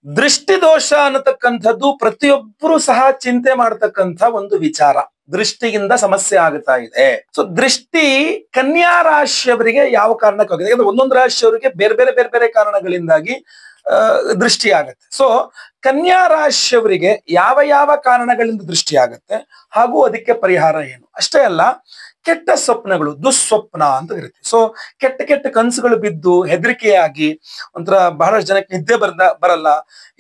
ದೃಷ್ಟಿ ದೋಷ ಅನ್ನತಕ್ಕಂಥದ್ದು ಪ್ರತಿಯೊಬ್ಬರು ಸಹ ಚಿಂತೆ ಮಾಡತಕ್ಕಂಥ ಒಂದು ವಿಚಾರ. ದೃಷ್ಟಿಯಿಂದ ಸಮಸ್ಯೆ ಆಗ್ತಾ ಇದೆ. ಸೊ ದೃಷ್ಟಿ ಕನ್ಯಾ ರಾಶಿಯವರಿಗೆ ಯಾವ ಕಾರಣಕ್ಕಾಗಿದೆ? ಯಾಕಂದ್ರೆ ಒಂದೊಂದು ರಾಶಿಯವರಿಗೆ ಬೇರೆ ಬೇರೆ ಬೇರೆ ಬೇರೆ ಕಾರಣಗಳಿಂದಾಗಿ ದೃಷ್ಟಿ ಆಗತ್ತೆ. ಸೊ ಕನ್ಯಾ ರಾಶಿಯವರಿಗೆ ಯಾವ ಯಾವ ಕಾರಣಗಳಿಂದ ದೃಷ್ಟಿ ಆಗತ್ತೆ ಹಾಗೂ ಅದಕ್ಕೆ ಪರಿಹಾರ ಏನು? ಅಷ್ಟೇ ಅಲ್ಲ, ಕೆಟ್ಟ ಸ್ವಪ್ನಗಳು, ದುಸ್ವಪ್ನ ಅಂತ ಇರುತ್ತೆ. ಸೊ ಕೆಟ್ಟ ಕೆಟ್ಟ ಕನಸುಗಳು ಬಿದ್ದು ಹೆದರಿಕೆಯಾಗಿ ಒಂಥರ ಬಹಳಷ್ಟು ಜನಕ್ಕೆ ನಿದ್ದೆ ಬರಲ್ಲ.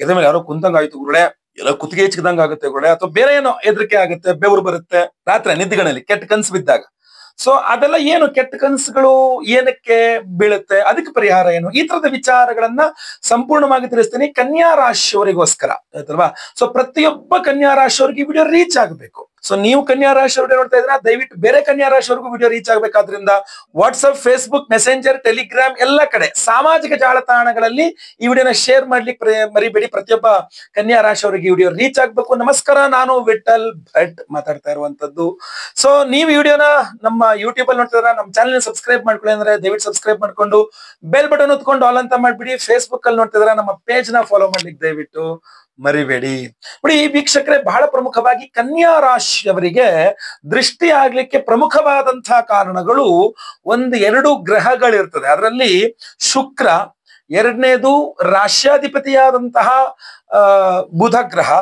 ಎದ್ರ ಮೇಲೆ ಯಾರೋ ಕುಂತಂಗಾಯ್ತು ಗುರುಳೆ, ಎಲ್ಲ ಕುತ್ತಿಗೆ ಚಿಕ್ಕದಂಗ ಆಗುತ್ತೆ ಗುರುಳೆ, ಅಥವಾ ಬೇರೆ ಏನೋ ಹೆದರಿಕೆ ಆಗುತ್ತೆ, ಬೆವರು ಬರುತ್ತೆ ರಾತ್ರಿ ನಿದ್ದೆಗಳಲ್ಲಿ ಕೆಟ್ಟ ಕನಸು ಬಿದ್ದಾಗ. ಸೊ ಅದೆಲ್ಲ ಏನು ಕೆಟ್ಟ ಕನಸುಗಳು ಏನಕ್ಕೆ ಬೀಳುತ್ತೆ, ಅದಕ್ಕೆ ಪರಿಹಾರ ಏನು? ಈ ತರದ ವಿಚಾರಗಳನ್ನ ಸಂಪೂರ್ಣವಾಗಿ ತಿಳಿಸ್ತೀನಿ ಕನ್ಯಾ ರಾಶಿಯವರಿಗೋಸ್ಕರ, ಆಯ್ತಲ್ವಾ? ಸೊ ಪ್ರತಿಯೊಬ್ಬ ಕನ್ಯಾ ರಾಶಿಯವರಿಗೆ ವಿಡಿಯೋ ರೀಚ್ ಆಗಬೇಕು. ಸೊ ನೀವು ಕನ್ಯಾ ರಾಶಿಯವ್ರಿಗೆ ನೋಡ್ತಾ ಇದ್ರೆ ದಯವಿಟ್ಟು ಬೇರೆ ಕನ್ಯಾ ರಾಶಿಯವರೆಗೂ ವಿಡಿಯೋ ರೀಚ್ ಆಗ್ಬೇಕಾದ್ರಿಂದ ವಾಟ್ಸ್ಆಪ್, ಫೇಸ್ಬುಕ್, ಮೆಸೆಂಜರ್, ಟೆಲಿಗ್ರಾಮ್ ಎಲ್ಲ ಕಡೆ ಸಾಮಾಜಿಕ ಜಾಲತಾಣಗಳಲ್ಲಿ ಈ ವಿಡಿಯೋನ ಶೇರ್ ಮಾಡ್ಲಿಕ್ಕೆ ಮರಿಬೇಡಿ. ಪ್ರತಿಯೊಬ್ಬ ಕನ್ಯಾ ರಾಶಿಯವರಿಗೆ ವಿಡಿಯೋ ರೀಚ್ ಆಗ್ಬೇಕು. ನಮಸ್ಕಾರ, ನಾನು ವಿಠಲ್ ಭಟ್ ಮಾತಾಡ್ತಾ ಇರುವಂತದ್ದು. ಸೊ ನೀವು ವಿಡಿಯೋನ ನಮ್ಮ ಯೂಟ್ಯೂಬ್ ಅಲ್ಲಿ ನೋಡ್ತಿದ್ರೆ ನಮ್ಮ ಚಾನೆಲ್ ಸಬ್ಸ್ಕ್ರೈಬ್ ಮಾಡ್ಕೊಳ್ಳಿ ಅಂದ್ರೆ ದಯವಿಟ್ಟು ಸಬ್ಸ್ಕ್ರೈಬ್ ಮಾಡ್ಕೊಂಡು ಬೆಲ್ ಬಟನ್ ಹೊತ್ಕೊಂಡು ಆಲ್ ಅಂತ ಮಾಡ್ಬಿಡಿ. ಫೇಸ್ಬುಕ್ ಅಲ್ಲಿ ನೋಡ್ತಿದ್ರೆ ನಮ್ಮ ಪೇಜ್ ನ ಫಾಲೋ ಮಾಡ್ಲಿಕ್ಕೆ ದಯವಿಟ್ಟು ಮರಿಬೇಡಿ. ನೋಡಿ ವೀಕ್ಷಕರೇ, ಬಹಳ ಪ್ರಮುಖವಾಗಿ ಕನ್ಯಾ ರಾಶಿಯವರಿಗೆ ದೃಷ್ಟಿ ಆಗ್ಲಿಕ್ಕೆ ಪ್ರಮುಖವಾದಂತಹ ಕಾರಣಗಳು ಎರಡು ಗ್ರಹಗಳಿರ್ತದೆ. ಅದರಲ್ಲಿ ಶುಕ್ರ, ಎರಡನೇದು ರಾಶ್ಯಾಧಿಪತಿಯಾದಂತಹ ಬುಧ ಗ್ರಹ,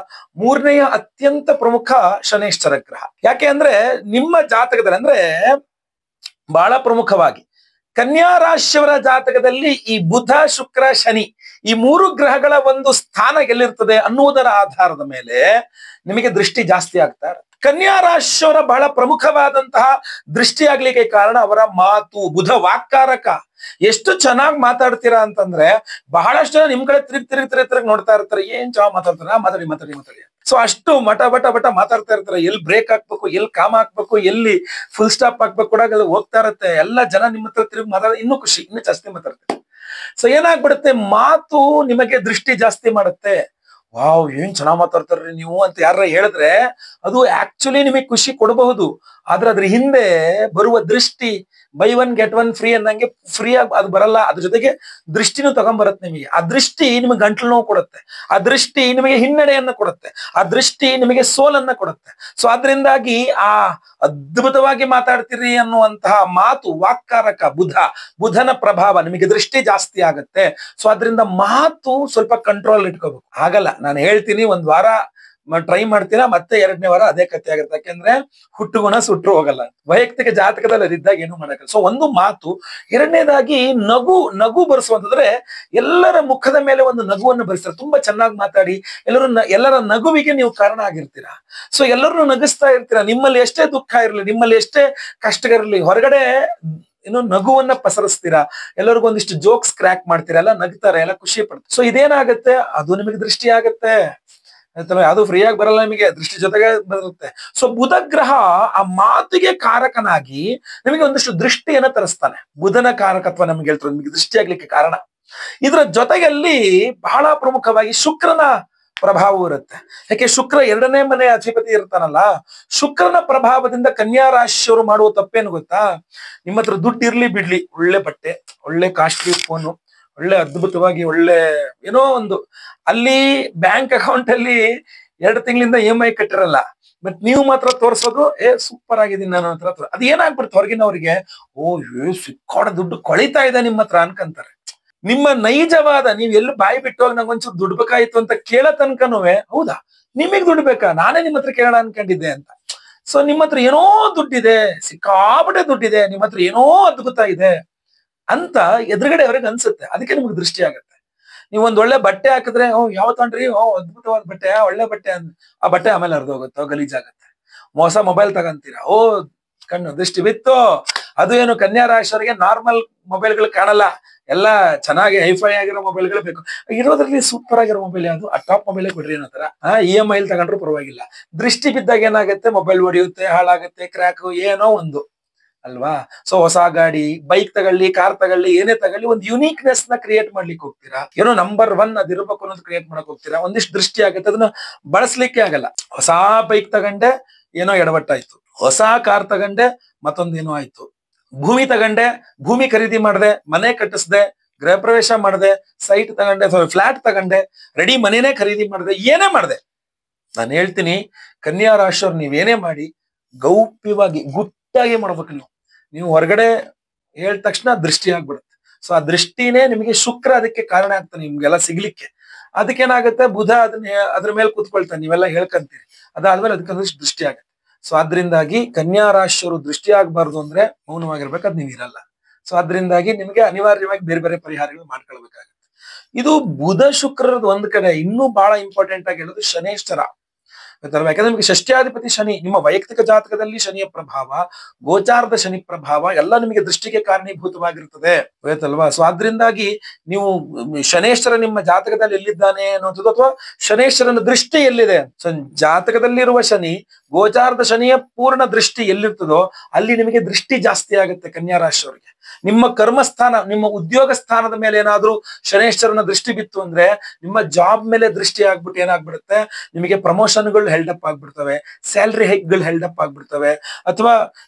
ಮೂರನೆಯ ಅತ್ಯಂತ ಪ್ರಮುಖ ಶನೇಶ್ವರ ಗ್ರಹ. ಯಾಕೆ ಅಂದ್ರೆ ನಿಮ್ಮ ಜಾತಕದಲ್ಲಿ ಅಂದ್ರೆ ಬಹಳ ಪ್ರಮುಖವಾಗಿ ಕನ್ಯಾ ರಾಶಿಯವರ ಜಾತಕದಲ್ಲಿ ಈ ಬುಧ, ಶುಕ್ರ, ಶನಿ ಈ ಮೂರು ಗ್ರಹಗಳ ಒಂದು ಸ್ಥಾನ ಎಲ್ಲಿರ್ತದೆ ಅನ್ನುವುದರ ಆಧಾರದ ಮೇಲೆ ನಿಮಗೆ ದೃಷ್ಟಿ ಜಾಸ್ತಿ ಆಗ್ತಾರೆ. ಕನ್ಯಾ ರಾಶಿಯವರ ಬಹಳ ಪ್ರಮುಖವಾದಂತಹ ದೃಷ್ಟಿ ಆಗ್ಲಿಕ್ಕೆ ಕಾರಣ ಅವರ ಮಾತು. ಬುಧ ವಾಕ್ಕಾರಕ. ಎಷ್ಟು ಚೆನ್ನಾಗಿ ಮಾತಾಡ್ತೀರಾ ಅಂತಂದ್ರೆ ಬಹಳಷ್ಟು ಜನ ನಿಮ್ ಕಡೆ ತಿರುಗಿ ನೋಡ್ತಾ ಇರ್ತಾರೆ, ಏನ್ ಚೆನ್ನಾಗಿ ಮಾತಾಡ್ತಾರ, ಮಾತಾಡಿ ಮಾತಾಡಿ ಮಾತಾಡಿ. ಸೊ ಅಷ್ಟು ಮಠ ಬಟ ಬಟ ಮಾತಾಡ್ತಾ ಇರ್ತಾರೆ. ಎಲ್ಲಿ ಬ್ರೇಕ್ ಹಾಕ್ಬೇಕು, ಎಲ್ಲಿ ಕಾಮ್ ಹಾಕ್ಬೇಕು, ಎಲ್ಲಿ ಫುಲ್ ಸ್ಟಾಪ್ ಹಾಕ್ಬೇಕು ಕೂಡ ಹೋಗ್ತಾ ಇರುತ್ತೆ. ಎಲ್ಲ ಜನ ನಿಮ್ಮ ಹತ್ರ ತಿರುಗಿ ಮಾತಾಡ ಇನ್ನೂ ಖುಷಿ, ಇನ್ನೂ ಜಾಸ್ತಿ ಮಾತಾಡ್ತಾರೆ. ಸೊ ಏನಾಗ್ಬಿಡುತ್ತೆ, ಮಾತು ನಿಮಗೆ ದೃಷ್ಟಿ ಜಾಸ್ತಿ ಮಾಡುತ್ತೆ. ವಾವ್, ಏನ್ ಚೆನ್ನಾಗ್ ಮಾತಾಡ್ತಾರ್ರಿ ನೀವು ಅಂತ ಯಾರ ಹೇಳಿದ್ರೆ ಅದು ಆಕ್ಚುಲಿ ನಿಮಗೆ ಖುಷಿ ಕೊಡಬಹುದು. ಆದ್ರೆ ಅದ್ರ ಹಿಂದೆ ಬರುವ ದೃಷ್ಟಿ, by one get one free ಅನ್ನಂಗೆ ಫ್ರೀ ಆಗಿ ಅದು ಬರಲ್ಲ. ಅದ್ರ ಜೊತೆಗೆ ದೃಷ್ಟಿನೂ ತಗೊಂಡ್ಬರುತ್ತೆ ನಿಮಗೆ. ಆ ದೃಷ್ಟಿ ನಿಮಗೆ ಗಂಟ್ಲು ನೋವು ಕೊಡುತ್ತೆ, ಆ ದೃಷ್ಟಿ ನಿಮಗೆ ಹಿನ್ನಡೆಯನ್ನ ಕೊಡುತ್ತೆ, ಆ ದೃಷ್ಟಿ ನಿಮಗೆ ಸೋಲನ್ನ ಕೊಡುತ್ತೆ. ಸೊ ಅದರಿಂದಾಗಿ ಆ ಅದ್ಭುತವಾಗಿ ಮಾತಾಡ್ತೀರಿ ಅನ್ನುವಂತಹ ಮಾತು ವಾಕ್ಕಾರಕ ಬುಧನ ಪ್ರಭಾವ, ನಿಮಗೆ ದೃಷ್ಟಿ ಜಾಸ್ತಿ ಆಗತ್ತೆ. ಸೊ ಅದರಿಂದ ಮಾತು ಸ್ವಲ್ಪ ಕಂಟ್ರೋಲ್ ಇಟ್ಕೋಬೇಕು. ಆಗಲ್ಲ, ನಾನು ಹೇಳ್ತೀನಿ, ಒಂದ್ ವಾರ ಟ್ರೈ ಮಾಡ್ತೀರಾ, ಮತ್ತೆ ಎರಡನೇ ವಾರ ಅದೇ ಕಥೆ ಆಗುತ್ತೆ. ಯಾಕೆಂದ್ರೆ ಹುಟ್ಟುಗುಣ ಸುಟ್ಟರು ಹೋಗಲ್ಲ. ವೈಯಕ್ತಿಕ ಜಾತಕದಲ್ಲಿ ಅದಿದ್ದಾಗ ಏನು ಮಾಡಕ್ಕಲ್ಲ. ಸೊ ಒಂದು ಮಾತು. ಎರಡನೇದಾಗಿ ನಗು ಬರೆಸುವಂತಂದ್ರೆ ಎಲ್ಲರ ಮುಖದ ಮೇಲೆ ಒಂದು ನಗುವನ್ನು ಬರೆಸ್ತಾರೆ. ತುಂಬಾ ಚೆನ್ನಾಗಿ ಮಾತಾಡಿ ಎಲ್ಲರ ನಗುವಿಗೆ ನೀವು ಕಾರಣ ಆಗಿರ್ತೀರಾ. ಸೊ ಎಲ್ಲರನ್ನು ನಗಿಸ್ತಾ ಇರ್ತೀರಾ. ನಿಮ್ಮಲ್ಲಿ ಎಷ್ಟೇ ದುಃಖ ಇರಲಿ, ನಿಮ್ಮಲ್ಲಿ ಎಷ್ಟೇ ಕಷ್ಟಗಳಿರ್ಲಿ, ಹೊರಗಡೆ ನಗುವನ್ನ ಪಸರಿಸ್ತೀರಾ. ಎಲ್ಲರಿಗೂ ಒಂದಿಷ್ಟು ಜೋಕ್ಸ್ ಕ್ರ್ಯಾಕ್ ಮಾಡ್ತೀರಾ, ಎಲ್ಲ ನಗ್ತಾರೆ, ಎಲ್ಲ ಖುಷಿ ಪಡ್ತಾರೆ. ಸೊ ಇದೇನಾಗತ್ತೆ, ಅದು ನಿಮಗೆ ದೃಷ್ಟಿ ಆಗತ್ತೆ. ಅದು ಫ್ರೀ ಆಗಿ ಬರಲ್ಲ, ನಿಮಗೆ ದೃಷ್ಟಿ ಜೊತೆಗೆ ಬರುತ್ತೆ. ಸೊ ಬುಧ ಗ್ರಹ ಆ ಮಾತಿಗೆ ಕಾರಕನಾಗಿ ನಿಮಗೆ ಒಂದಿಷ್ಟು ದೃಷ್ಟಿಯನ್ನ ತರಿಸ್ತಾನೆ. ಬುಧನ ಕಾರಕತ್ವ ನಮ್ಗೆ ಹೇಳ್ತಾರೆ, ನಿಮಗೆ ದೃಷ್ಟಿ ಆಗ್ಲಿಕ್ಕೆ ಕಾರಣ. ಇದರ ಜೊತೆಯಲ್ಲಿ ಬಹಳ ಪ್ರಮುಖವಾಗಿ ಶುಕ್ರನ ಪ್ರಭಾವ ಇರುತ್ತೆ. ಯಾಕೆ ಶುಕ್ರ ಎರಡನೇ ಮನೆ ಅಧಿಪತಿ ಇರ್ತಾನಲ್ಲ, ಶುಕ್ರನ ಪ್ರಭಾವದಿಂದ ಕನ್ಯಾ ರಾಶಿಯವರು ಮಾಡುವ ತಪ್ಪೇನು ಗೊತ್ತಾ? ನಿಮ್ಮ ಹತ್ರ ದುಡ್ಡು ಇರ್ಲಿ ಬಿಡ್ಲಿ, ಒಳ್ಳೆ ಬಟ್ಟೆ, ಒಳ್ಳೆ ಕಾಸ್ಟ್ಲಿ ಫೋನು, ಒಳ್ಳೆ ಅದ್ಭುತವಾಗಿ ಒಳ್ಳೆ ಏನೋ ಒಂದು, ಅಲ್ಲಿ ಬ್ಯಾಂಕ್ ಅಕೌಂಟ್ ಅಲ್ಲಿ 2 ತಿಂಗಳಿಂದ EMI ಕಟ್ಟಿರಲ್ಲ, ಬಟ್ ನೀವು ಮಾತ್ರ ತೋರಿಸೋದು ಸೂಪರ್ ಆಗಿದ್ದೀನಿ ನಾನು ಹತ್ರ. ಅದು ಏನಾಗ್ಬಿಡುತ್ತೆ ಹೊರಗಿನವರಿಗೆ, ಸಿಕ್ಕಾಡ ದುಡ್ಡು ಕೊಳಿತಾ ಇದೆ ನಿಮ್ಮ ಹತ್ರ ಅನ್ಕಂತಾರೆ. ನಿಮ್ಮ ನೈಜವಾದ ನೀವು ಎಲ್ಲಿ ಬಾಯಿ ಬಿಟ್ಟೋಗಿ ನಂಗೊಂಚೂರು ದುಡ್ಡು ಬೇಕಾಯ್ತು ಅಂತ ಕೇಳೋ ತನಕನೂ ಹೌದಾ ನಿಮಗ್ ದುಡ್ಡು ಬೇಕಾ, ನಾನೇ ನಿಮ್ಮ ಹತ್ರ ಕೇಳೋಣ ಅನ್ಕೊಂಡಿದ್ದೆ ಅಂತ. ಸೊ ನಿಮ್ಮ ಹತ್ರ ಏನೋ ದುಡ್ಡಿದೆ, ಸಿಕ್ಕಾಪಟ್ಟೆ ದುಡ್ಡಿದೆ, ನಿಮ್ಮ ಹತ್ರ ಏನೋ ಅದ್ಭುತ ಇದೆ ಅಂತ ಎದುರುಗಡೆ ಅವ್ರಿಗೆ ಅನ್ಸುತ್ತೆ. ಅದಕ್ಕೆ ನಿಮ್ಗೆ ದೃಷ್ಟಿ ಆಗುತ್ತೆ. ನೀವು ಒಂದ್ ಒಳ್ಳೆ ಬಟ್ಟೆ ಹಾಕಿದ್ರೆ, ಯಾವ ತಗೊಂಡ್ರಿ, ಅದ್ಭುತವಾದ ಬಟ್ಟೆ, ಒಳ್ಳೆ ಬಟ್ಟೆ ಆ ಬಟ್ಟೆ ಆಮೇಲೆ ಹರಿದೋಗುತ್ತೋ, ಗಲೀಜಾಗತ್ತೆ. ಮೋಸ ಮೊಬೈಲ್ ತಗಂತೀರಾ, ಕಣ್ಣು ದೃಷ್ಟಿ ಬಿತ್ತು. ಅದು ಏನು ಕನ್ಯಾ ರಾಶಿಯವರಿಗೆ ನಾರ್ಮಲ್ ಮೊಬೈಲ್ಗಳು ಕಾಣಲ್ಲ, ಎಲ್ಲ ಚೆನ್ನಾಗಿ ಹೈಫೈ ಆಗಿರೋ ಮೊಬೈಲ್ಗಳು ಬೇಕು. ಇರೋದ್ರಲ್ಲಿ ಸೂಪರ್ ಆಗಿರೋ ಮೊಬೈಲ್ ಯಾವುದು, ಆ ಟಾಪ್ ಮೊಬೈಲೇ ಕೊಡ್ರಿ ಅನ್ನೋ ತರ. EMI ತಗೊಂಡ್ರು ಪರವಾಗಿಲ್ಲ. ದೃಷ್ಟಿ ಬಿದ್ದಾಗ ಏನಾಗುತ್ತೆ, ಮೊಬೈಲ್ ಹೊಡೆಯುತ್ತೆ, ಹಾಳಾಗುತ್ತೆ, ಕ್ರ್ಯಾಕ್ ಏನೋ ಒಂದು ಅಲ್ವಾ. ಸೊ ಹೊಸ ಗಾಡಿ, ಬೈಕ್ ತಗೊಳ್ಳಿ, ಕಾರ್ ತಗೊಳ್ಳಿ, ಏನೇ ತಗೊಳ್ಳಿ, ಒಂದು ಯುನೀಕ್ನೆಸ್ ನ ಕ್ರಿಯೇಟ್ ಮಾಡ್ಲಿಕ್ಕೆ ಹೋಗ್ತೀರಾ. ಏನೋ ನಂಬರ್ 1 ಅದಿರ್ಬೇಕು ಅನ್ನೋದು ಕ್ರಿಯೇಟ್ ಮಾಡಕ್ ಹೋಗ್ತೀರಾ. ಒಂದಿಷ್ಟು ದೃಷ್ಟಿ ಆಗುತ್ತೆ, ಅದನ್ನ ಬಳಸ್ಲಿಕ್ಕೆ ಆಗಲ್ಲ. ಹೊಸ ಬೈಕ್ ತಗೊಂಡೆ, ಏನೋ ಎಡವಟ್ಟಾಯ್ತು. ಹೊಸ ಕಾರ್ ತಗೊಂಡೆ, ಮತ್ತೊಂದೇನೋ ಆಯ್ತು. ಭೂಮಿ ತಗೊಂಡೆ, ಭೂಮಿ ಖರೀದಿ ಮಾಡಿದೆ, ಮನೆ ಕಟ್ಟಿಸ್ದೆ, ಗೃಹ ಪ್ರವೇಶ ಮಾಡಿದೆ, ಸೈಟ್ ತಗೊಂಡೆ, ಫ್ಲಾಟ್ ತಗೊಂಡೆ, ರೆಡಿ ಮನೇನೆ ಖರೀದಿ ಮಾಡಿದೆ, ಏನೇ ಮಾಡಿದೆ, ನಾನು ಹೇಳ್ತೀನಿ ಕನ್ಯಾ ರಾಶಿಯವ್ರು ನೀವೇನೇ ಮಾಡಿ ಗೌಪ್ಯವಾಗಿ ಗುಟ್ಟಾಗಿ ಮಾಡ್ಬೇಕು. ನೀವು ಹೊರಗಡೆ ಹೇಳಿದ ತಕ್ಷಣ ದೃಷ್ಟಿ ಆಗ್ಬಿಡುತ್ತೆ. ಸೊ ಆ ದೃಷ್ಟಿನೇ ನಿಮಗೆ ಶುಕ್ರ ಅದಕ್ಕೆ ಕಾರಣ ಆಗ್ತಾನೆ ನಿಮ್ಗೆಲ್ಲ ಸಿಗ್ಲಿಕ್ಕೆ. ಅದಕ್ಕೇನಾಗುತ್ತೆ, ಬುಧ ಅದ್ರ ಮೇಲೆ ಕೂತ್ಕೊಳ್ತಾನೆ, ನೀವೆಲ್ಲ ಹೇಳ್ಕಂತೀರಿ, ಅದಾದ್ಮೇಲೆ ಅದಕ್ಕೊಂದಿಷ್ಟು ದೃಷ್ಟಿ ಆಗುತ್ತೆ. ಸೊ ಅದ್ರಿಂದಾಗಿ ಕನ್ಯಾ ರಾಶಿಯವರು ದೃಷ್ಟಿ ಆಗ್ಬಾರ್ದು ಅಂದ್ರೆ ಮೌನವಾಗಿರ್ಬೇಕು, ಅದ್ ನೀವು ಇರಲ್ಲ. ಸೊ ಅದ್ರಿಂದಾಗಿ ನಿಮ್ಗೆ ಅನಿವಾರ್ಯವಾಗಿ ಬೇರೆ ಬೇರೆ ಪರಿಹಾರಗಳು ಮಾಡ್ಕೊಳ್ಬೇಕಾಗುತ್ತೆ. ಇದು ಬುಧ ಶುಕ್ರರದ್ದು ಒಂದ್ ಕಡೆ. ಇನ್ನೂ ಬಹಳ ಇಂಪಾರ್ಟೆಂಟ್ ಆಗಿ ಹೇಳೋದು ಶನೇಶ್ವರ. ಯಾಕಂದ್ರೆ ನಿಮಗೆ ಷಷ್ಠ್ಯಾಧಿಪತಿ ಶನಿ, ನಿಮ್ಮ ವೈಯಕ್ತಿಕ ಜಾತಕದಲ್ಲಿ ಶನಿಯ ಪ್ರಭಾವ, ಗೋಚಾರದ ಶನಿ ಪ್ರಭಾವ ಎಲ್ಲ ನಿಮಗೆ ದೃಷ್ಟಿಗೆ ಕಾರಣೀಭೂತವಾಗಿರುತ್ತದೆ, ಗೊತ್ತಲ್ವಾ? ಸೊ ಆದ್ರಿಂದಾಗಿ ನೀವು ಶನೇಶ್ವರ ನಿಮ್ಮ ಜಾತಕದಲ್ಲಿ ಎಲ್ಲಿದ್ದಾನೆ ಅನ್ನುವಂಥದ್ದು, ಅಥವಾ ಶನೇಶ್ವರನ ದೃಷ್ಟಿ ಎಲ್ಲಿದೆ, ಸೊ ಜಾತಕದಲ್ಲಿರುವ ಶನಿ, ಗೋಚಾರದ ಶನಿಯ ಪೂರ್ಣ ದೃಷ್ಟಿ ಎಲ್ಲಿರ್ತದೋ ಅಲ್ಲಿ ನಿಮಗೆ ದೃಷ್ಟಿ ಜಾಸ್ತಿ ಆಗುತ್ತೆ ಕನ್ಯಾ ರಾಶಿಯವರಿಗೆ. ನಿಮ್ಮ ಕರ್ಮಸ್ಥಾನ, ನಿಮ್ಮ ಉದ್ಯೋಗ ಸ್ಥಾನದ ಮೇಲೆ ಏನಾದ್ರೂ ಶನೇಶ್ವರನ ದೃಷ್ಟಿ ಬಿತ್ತು ಅಂದ್ರೆ ನಿಮ್ಮ ಜಾಬ್ ಮೇಲೆ ದೃಷ್ಟಿ ಆಗ್ಬಿಟ್ಟು ಏನಾಗ್ಬಿಡುತ್ತೆ, ನಿಮಗೆ ಪ್ರಮೋಷನ್ಗಳು ಹೆಲ್ಡಪ್ ಆಗ್ಬಿಡ್ತವೆ, ಸ್ಯಾಲ್ರಿ ಹೈಕ್ಗಳು ಹೆಲ್ಡಪ್ ಆಗ್ಬಿಡ್ತವೆ. ಅಥವಾ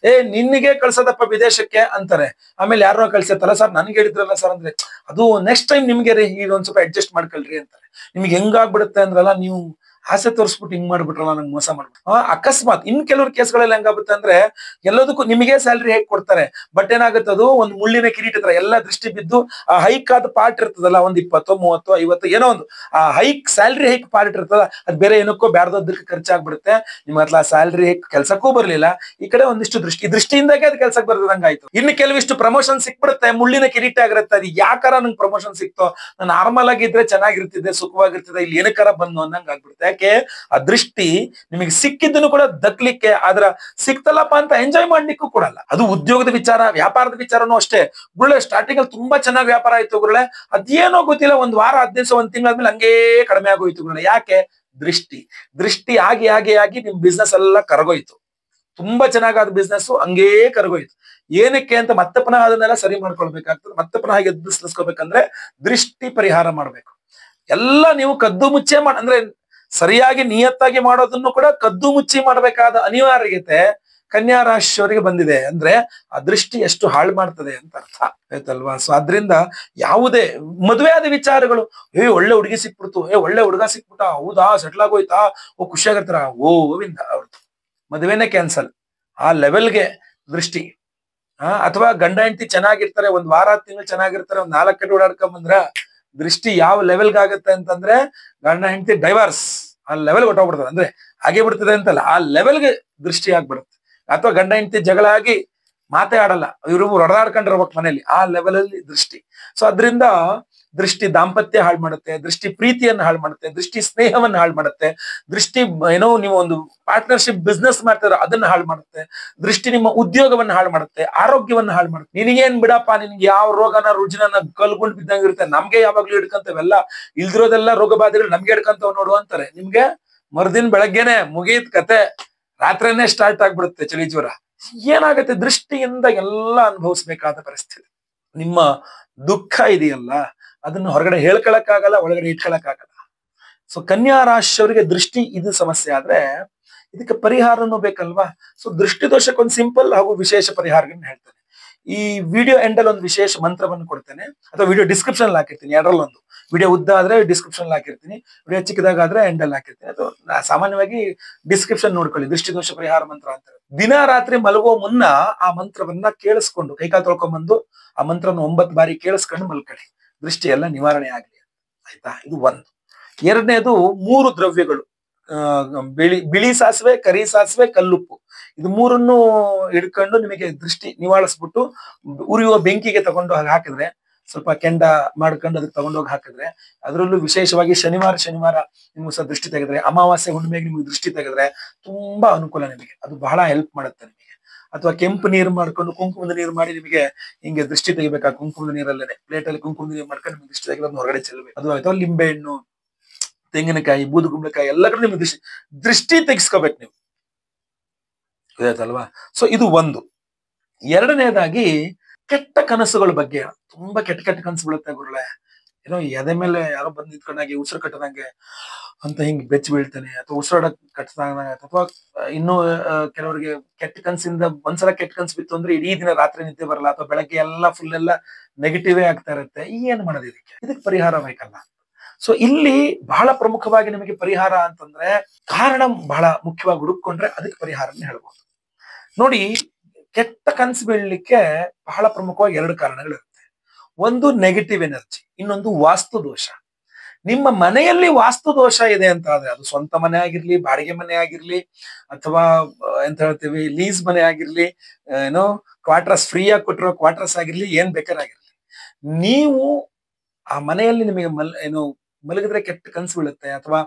ನಿನ್ನಿಗೆ ಕಳ್ಸೋದಪ್ಪ ವಿದೇಶಕ್ಕೆ ಅಂತಾರೆ, ಆಮೇಲೆ ಯಾರೋ ಕಳ್ಸತ್ತಲ್ಲ ಸರ್ ನನ್ಗೆ ಹೇಳಿದ್ರಲ್ಲ ಸರ್ ಅಂದ್ರೆ, ಅದು ನೆಕ್ಸ್ಟ್ ಟೈಮ್ ನಿಮ್ಗೆ ರೀ ಈಗ ಒಂದ್ ಸ್ವಲ್ಪ ಅಡ್ಜಸ್ಟ್ ಮಾಡ್ಕೊಳ್ರಿ ಅಂತಾರೆ. ನಿಮ್ಗೆ ಹೆಂಗಾಗ್ಬಿಡುತ್ತೆ ಅಂದ್ರಲ್ಲ, ನೀವು ಆಸೆ ತೋರಿಸ್ಬಿಟ್ಟು ಹಿಂಗ್ ಮಾಡ್ಬಿಟ್ರಲ್ಲ, ನಂಗೆ ಮೋಸ ಮಾಡ್ಬಿಟ್ಟು. ಅಕಸ್ಮಾತ್ ಇನ್ ಕೆಲವ್ರ ಕೇಸ್ಗಳಲ್ಲಿ ಹೆಂಗಾಗುತ್ತೆ ಅಂದ್ರೆ, ಎಲ್ಲದಕ್ಕೂ ನಿಮಗೆ ಸ್ಯಾಲ್ರಿ ಹೇಗೆ ಕೊಡ್ತಾರೆ, ಬಟ್ ಏನಾಗುತ್ತೆ ಅದು ಒಂದು ಮುಳ್ಳಿನ ಕಿರೀಟ ತರ ಎಲ್ಲ ದೃಷ್ಟಿ ಬಿದ್ದು ಆ ಹೈಕ್ ಆದ ಪಾರ್ಟ್ ಇರ್ತದಲ್ಲ, ಒಂದ್ 20, 30, 50 ಏನೋ ಒಂದು ಆ ಹೈಕ್ ಸ್ಯಾಲ್ರಿ ಹೈಕ್ ಪಾರ್ಟ್ ಇರ್ತದ, ಅದ್ ಬೇರೆ ಏನಕ್ಕೋ ಬ್ಯಾಡ್ದೋದಕ್ಕೆ ಖರ್ಚಾಗ್ಬಿಡುತ್ತೆ. ನಿಮ್ಗೆ ಅತ್ಲ ಸ್ಯಾಲ್ರಿ ಹೈಕ್ ಕೆಲ್ಸಕ್ಕೂ ಬರ್ಲಿಲ್ಲ, ಈ ಕಡೆ ಒಂದಿಷ್ಟು ದೃಷ್ಟಿಯಿಂದಾಗೆ ಅದು ಕೆಲ್ಸಕ್ಕೆ ಬರ್ದಂಗಾಯ್ತು. ಇನ್ನು ಕೆಲವಿಷ್ಟು ಪ್ರಮೋಷನ್ ಸಿಕ್ಬಿಡುತ್ತೆ, ಮುಳ್ಳಿನ ಕಿರೀಟ ಆಗಿರುತ್ತೆ. ಅದು ಯಾಕಾರ ನಂಗೆ ಪ್ರಮೋಷನ್ ಸಿಕ್ತೋ, ನಾನು ನಾರ್ಮಲ್ ಆಗಿದ್ರೆ ಚೆನ್ನಾಗಿರ್ತಿದ್ದೆ, ಸುಖವಾಗಿರ್ತಿದ್ದೆ, ಇಲ್ಲಿ ಏನಕ್ಕಾರ ಬಂದು ಅನ್ನಂಗ್ ಆಗ್ಬಿಡುತ್ತೆ. ಯಾಕೆ, ಆ ದೃಷ್ಟಿ ನಿಮಗೆ ಸಿಕ್ಕಿದ್ದನ್ನು ಕೂಡ ದಕ್ಲಿಕ್ಕೆ, ಆದ್ರ ಸಿಕ್ತಲ್ಲಪ್ಪ ಅಂತ ಎಂಜಾಯ್ ಮಾಡ್ಲಿಕ್ಕೂ ಕೊಡಲ್ಲ. ಅದು ಉದ್ಯೋಗದ ವಿಚಾರ, ವ್ಯಾಪಾರದ ವಿಚಾರನೂ ಅಷ್ಟೇ. ಗುರುಳೆ ಸ್ಟಾರ್ಟಿಂಗ್ ಅಲ್ಲಿ ತುಂಬಾ ಚೆನ್ನಾಗಿ ವ್ಯಾಪಾರ ಆಯ್ತು ಗುರುಳೆ, ಅದೇನೋ ಗೊತ್ತಿಲ್ಲ, ಒಂದ್ ವಾರ 15 ದಿವಸ, ಒಂದ್ ತಿಂಗಳಾದ್ಮೇಲೆ ಹಂಗೇ ಕಡಿಮೆ ಆಗೋಯ್ತು ಗುರುಳೆ. ಯಾಕೆ, ದೃಷ್ಟಿ ಆಗಿ ನಿಮ್ ಬಿಸ್ನೆಸ್ ಎಲ್ಲ ಕರಗೋಯ್ತು. ತುಂಬಾ ಚೆನ್ನಾಗಾದ ಬಿಸ್ನೆಸ್ ಹಂಗೇ ಕರಗೋಯ್ತು. ಏನಕ್ಕೆ ಅಂತ ಮತ್ತೆ ಪುನಃ ಅದನ್ನೆಲ್ಲ ಸರಿ ಮಾಡ್ಕೊಳ್ಬೇಕಾಗ್ತದೆ. ಮತ್ತೆ ಪುನಃ ಎದ್ದಿಸ್ಲಿಸ್ಕೋಬೇಕಂದ್ರೆ ದೃಷ್ಟಿ ಪರಿಹಾರ ಮಾಡ್ಬೇಕು. ಎಲ್ಲ ನೀವು ಕದ್ದು ಮುಚ್ಚೆ ಅಂದ್ರೆ ಸರಿಯಾಗಿ ನಿಯತ್ತಾಗಿ ಮಾಡೋದನ್ನು ಕೂಡ ಕದ್ದು ಮುಚ್ಚಿ ಮಾಡಬೇಕಾದ ಅನಿವಾರ್ಯತೆ ಕನ್ಯಾ ರಾಶಿಯವರಿಗೆ ಬಂದಿದೆ. ಅಂದ್ರೆ ಆ ದೃಷ್ಟಿ ಎಷ್ಟು ಹಾಳು ಮಾಡ್ತದೆ ಅಂತ ಅರ್ಥ ಆಯ್ತಲ್ವಾ? ಸೊ ಅದ್ರಿಂದ ಯಾವುದೇ ಮದುವೆ ಆದ ವಿಚಾರಗಳು, ಒಳ್ಳೆ ಹುಡುಗಿ ಸಿಕ್ಬಿಡ್ತು, ಒಳ್ಳೆ ಹುಡುಗ ಸಿಕ್ಬಿಟ್ಟ, ಹೌದಾ ಸೆಟ್ಲ್ ಆಗೋಯ್ತಾ, ಖುಷಿಯಾಗಿರ್ತಾರ, ಗೋವಿಂದ ಅವ್ರದ್ದು ಮದುವೆನೇ ಕ್ಯಾನ್ಸಲ್. ಆ ಲೆವೆಲ್ಗೆ ದೃಷ್ಟಿ. ಅಥವಾ ಗಂಡ ಹೆಂಡತಿ ಚೆನ್ನಾಗಿರ್ತಾರೆ, ಒಂದ್ ವಾರ 10 ತಿಂಗಳು ಚೆನ್ನಾಗಿರ್ತಾರೆ, ಒಂದ್ 4 ಕಡೆ ಓಡಾಡ್ಕೊಂಡ್ ಬಂದ್ರ ದೃಷ್ಟಿ ಯಾವ ಲೆವೆಲ್ಗೆ ಆಗುತ್ತೆ ಅಂತಂದ್ರೆ ಗಂಡ ಹೆಂಡತಿ ಡೈವರ್ಸ್ ಆ ಲೆವೆಲ್ ಹೊಟ್ಟೋಗ್ಬಿಡ್ತದೆ. ಅಂದ್ರೆ ಹಾಗೆ ಬಿಡ್ತದೆ ಅಂತಲ್ಲ, ಆ ಲೆವೆಲ್ಗೆ ದೃಷ್ಟಿ ಆಗ್ಬಿಡುತ್ತೆ. ಅಥವಾ ಗಂಡ ಹೆಂಡತಿ ಜಗಳ ಆಗಿ ಮಾತೇ ಆಡಲ್ಲ, ಇವ್ರು ಹೊಡೆದಾಡ್ಕೊಂಡಿರ್ಬೇಕು ಮನೇಲಿ, ಆ ಲೆವೆಲ್ ಅಲ್ಲಿ ದೃಷ್ಟಿ. ಸೊ ಅದ್ರಿಂದ ದೃಷ್ಟಿ ದಾಂಪತ್ಯ ಹಾಳು ಮಾಡುತ್ತೆ, ದೃಷ್ಟಿ ಪ್ರೀತಿಯನ್ನು ಹಾಳು ಮಾಡುತ್ತೆ, ದೃಷ್ಟಿ ಸ್ನೇಹವನ್ನು ಹಾಳು ಮಾಡುತ್ತೆ, ದೃಷ್ಟಿ ಏನೋ ನೀವು ಒಂದು ಪಾರ್ಟ್ನರ್ಶಿಪ್ ಬಿಸ್ನೆಸ್ ಮಾಡ್ತಾರ ಅದನ್ನ ಹಾಳು ಮಾಡುತ್ತೆ, ದೃಷ್ಟಿ ನಿಮ್ಮ ಉದ್ಯೋಗವನ್ನು ಹಾಳು ಮಾಡುತ್ತೆ, ಆರೋಗ್ಯವನ್ನು ಹಾಳು ಮಾಡುತ್ತೆ. ನಿನಗೇನ್ ಬಿಡಪ್ಪ, ನಿನ್ಗೆ ಯಾವ ರೋಗನ ರುಜಿನ ಕಲ್ಗೊಂಡು ಬಿದ್ದಂಗ ಇರುತ್ತೆ, ನಮ್ಗೆ ಯಾವಾಗ್ಲೂ ಹಿಡ್ಕಂತವೆಲ್ಲ, ಇಲ್ದಿರೋದೆಲ್ಲ ರೋಗ ಬಾಧೆಗಳು ನಮ್ಗೆ ಹಿಡ್ಕಂತವ್ ನೋಡು ಅಂತಾರೆ. ನಿಮ್ಗೆ ಮರುದಿನ ಬೆಳಗ್ಗೆನೆ ಮುಗೀತ್ ಕತೆ, ರಾತ್ರಿನೇ ಸ್ಟಾರ್ಟ್ ಆಗ್ಬಿಡುತ್ತೆ ಚಳಿ ಜ್ವರ. ಏನಾಗುತ್ತೆ, ದೃಷ್ಟಿಯಿಂದ ಎಲ್ಲ ಅನುಭವಿಸ್ಬೇಕಾದ ಪರಿಸ್ಥಿತಿ. ನಿಮ್ಮ ದುಃಖ ಇದೆಯಲ್ಲ ಅದನ್ನು ಹೊರಗಡೆ ಹೇಳ್ಕೊಳಕ್ಕಾಗಲ್ಲ, ಒಳಗಡೆ ಇಟ್ಕೊಳಕ್ಕಾಗಲ್ಲ. ಸೊ ಕನ್ಯಾ ರಾಶಿಯವರಿಗೆ ದೃಷ್ಟಿ ಇದು ಸಮಸ್ಯೆ ಆದ್ರೆ ಇದಕ್ಕೆ ಪರಿಹಾರನೂ ಬೇಕಲ್ವಾ? ಸೊ ದೃಷ್ಟಿ ದೋಷಕ್ಕೊಂದು ಸಿಂಪಲ್ ಹಾಗೂ ವಿಶೇಷ ಪರಿಹಾರಗಳನ್ನ ಹೇಳ್ತೇನೆ. ಈ ವಿಡಿಯೋ ಎಂಡಲ್ಲಿ ಒಂದು ವಿಶೇಷ ಮಂತ್ರವನ್ನು ಕೊಡ್ತೇನೆ, ಅಥವಾ ವಿಡಿಯೋ ಡಿಸ್ಕ್ರಿಪ್ಷನ್ ಹಾಕಿರ್ತೀನಿ. ಎರಡರಲ್ಲೊಂದು, ವಿಡಿಯೋ ಉದ್ದ ಆದ್ರೆ ಡಿಸ್ಕ್ರಿಪ್ಷನ್ ಹಾಕಿರ್ತೀನಿ, ವಿಡಿಯೋ ಚಿಕ್ಕದಾಗಾದ್ರೆ ಎಂಡಲ್ಲಿ ಹಾಕಿರ್ತೀನಿ. ಅಥವಾ ಸಾಮಾನ್ಯವಾಗಿ ಡಿಸ್ಕ್ರಿಪ್ಷನ್ ನೋಡ್ಕೊಳ್ಳಿ, ದೃಷ್ಟಿ ದೋಷ ಪರಿಹಾರ ಮಂತ್ರ ಅಂತ. ದಿನ ರಾತ್ರಿ ಮಲಗುವ ಮುನ್ನ ಆ ಮಂತ್ರವನ್ನ ಕೇಳಿಸ್ಕೊಂಡು, ಕೈಕಾಲು ತೊಳ್ಕೊಂಡ್ಬಂದು ಆ ಮಂತ್ರವನ್ನು 9 ಬಾರಿ ಕೇಳಿಸ್ಕೊಂಡು ಮಲ್ಕೊಳ್ಳಿ, ದೃಷ್ಟಿ ಎಲ್ಲ ನಿವಾರಣೆ ಆಗ್ಲಿ. ಆಯ್ತಾ? ಇದು ಒಂದು. ಎರಡನೇದು 3 ದ್ರವ್ಯಗಳು, ಬಿಳಿ ಸಾಸಿವೆ, ಕರಿ ಸಾಸಿವೆ, ಕಲ್ಲುಪ್ಪು, ಇದು 3ನ್ನು ಹಿಡ್ಕೊಂಡು ನಿಮಗೆ ದೃಷ್ಟಿ ನಿವಾಳಿಸ್ಬಿಟ್ಟು ಉರಿಯುವ ಬೆಂಕಿಗೆ ತಗೊಂಡು ಹಾಕಿದ್ರೆ, ಸ್ವಲ್ಪ ಕೆಂಡ ಮಾಡ್ಕೊಂಡು ಅದಕ್ಕೆ ತಗೊಂಡೋಗಿ ಹಾಕಿದ್ರೆ, ಅದರಲ್ಲೂ ವಿಶೇಷವಾಗಿ ಶನಿವಾರ ನಿಮ್ಗೆ ಸಹ ದೃಷ್ಟಿ ತೆಗೆದ್ರೆ, ಅಮಾವಾಸ್ಯೆ ಹುಣ್ಣಿಮೆಗೆ ನಿಮ್ಗೆ ದೃಷ್ಟಿ ತೆಗೆದ್ರೆ ತುಂಬಾ ಅನುಕೂಲ ನಿಮಗೆ, ಅದು ಬಹಳ ಹೆಲ್ಪ್ ಮಾಡುತ್ತೆ ನಿಮಗೆ. ಅಥವಾ ಕೆಂಪು ನೀರು ಮಾಡ್ಕೊಂಡು ಕುಂಕುಮದ ನೀರು ಮಾಡಿ ನಿಮಗೆ ಹಿಂಗೆ ದೃಷ್ಟಿ ತೆಗಿಬೇಕಾ, ಕುಂಕುಮದ ನೀರಲ್ಲೇ ಪ್ಲೇಟಲ್ಲಿ ಕುಂಕುಮದ ನೀರು ಮಾಡ್ಕೊಂಡು ನಿಮ್ಗೆ ದೃಷ್ಟಿ ತೆಗೆದು ಹೊರಗಡೆ ಚೆಲ್ಲಬೇಕು. ಅದು ಅಥವಾ ಲಿಂಬೆ ಹಣ್ಣು, ತೆಂಗಿನಕಾಯಿ, ಬೂದುಗುಂಬಳಕಾಯಿ ಎಲ್ಲ ಕಡೆ ನಿಮ್ಗೆ ದೃಷ್ಟಿ ತೆಗಿಸ್ಕೋಬೇಕು ನೀವು, ಗೊತ್ತಾಯ್ತಲ್ವಾ? ಸೊ ಇದು ಒಂದು. ಎರಡನೇದಾಗಿ ಕೆಟ್ಟ ಕನಸುಗಳ ಬಗ್ಗೆ, ತುಂಬಾ ಕೆಟ್ಟ ಕನಸು ಬೀಳುತ್ತೆ ಗುರುಳೆ. ಏನೋ ಎದೆ ಮೇಲೆ ಯಾರೋ ಬಂದ್ ನಿಂತ್ಕೊಂಡಾಗೆ ಉಸಿರು ಕಟ್ಟದಂಗೆ ಅಂತ ಹಿಂಗ್ ಬೆಚ್ಚ ಬೀಳ್ತಾನೆ, ಅಥವಾ ಉಸಿರಾಡಕ್ ಕಟ್ಟದಂಗ, ಅಥವಾ ಇನ್ನು ಕೆಲವರಿಗೆ ಕೆಟ್ಟ ಕನ್ಸಿಂದ ಒಂದ್ಸಲ ಕೆಟ್ಟ ಕನ್ಸು ಬಿತ್ತು ಅಂದ್ರೆ ಇಡೀ ದಿನ ರಾತ್ರಿ ನಿದ್ದೆ ಬರಲ್ಲ, ಅಥವಾ ಬೆಳಗ್ಗೆ ಎಲ್ಲ ಫುಲ್ ಎಲ್ಲ ನೆಗೆಟಿವ್ ಆಗ್ತಾ ಇರುತ್ತೆ. ಏನ್ ಮಾಡೋದು ಇದಕ್ಕೆ ಪರಿಹಾರ ಬೇಕಲ್ಲ. ಸೊ ಇಲ್ಲಿ ಬಹಳ ಪ್ರಮುಖವಾಗಿ ನಿಮಗೆ ಪರಿಹಾರ ಅಂತಂದ್ರೆ ಕಾರಣ ಬಹಳ ಮುಖ್ಯವಾಗಿ ಹುಡುಕೊಂಡ್ರೆ ಅದಕ್ಕೆ ಪರಿಹಾರನೇ ಹೇಳ್ಬೋದು. ನೋಡಿ, ಕೆಟ್ಟ ಕನ್ಸು ಬೀಳ್ಲಿಕ್ಕೆ ಬಹಳ ಪ್ರಮುಖವಾಗಿ 2 ಕಾರಣಗಳಿರುತ್ತೆ. ಒಂದು ನೆಗೆಟಿವ್ ಎನರ್ಜಿ, ಇನ್ನೊಂದು ವಾಸ್ತು ದೋಷ. ನಿಮ್ಮ ಮನೆಯಲ್ಲಿ ವಾಸ್ತು ದೋಷ ಇದೆ ಅಂತ ಆದ್ರೆ, ಅದು ಸ್ವಂತ ಮನೆ ಆಗಿರ್ಲಿ, ಬಾಡಿಗೆ ಮನೆ ಆಗಿರ್ಲಿ, ಅಥವಾ ಎಂತ ಹೇಳ್ತೀವಿ ಲೀಸ್ ಮನೆ ಆಗಿರ್ಲಿ, ಏನೋ ಕ್ವಾರ್ಟರ್ಸ್ ಫ್ರೀ ಆಗಿ ಕೊಟ್ಟಿರೋ ಕ್ವಾರ್ಟರ್ಸ್ ಆಗಿರ್ಲಿ, ಏನ್ ಬೇಕಾರಾಗಿರ್ಲಿ, ನೀವು ಆ ಮನೆಯಲ್ಲಿ ನಿಮಗೆ ಮಲಗಿದ್ರೆ ಕೆಟ್ಟ ಕನ್ಸು ಬೀಳುತ್ತೆ, ಅಥವಾ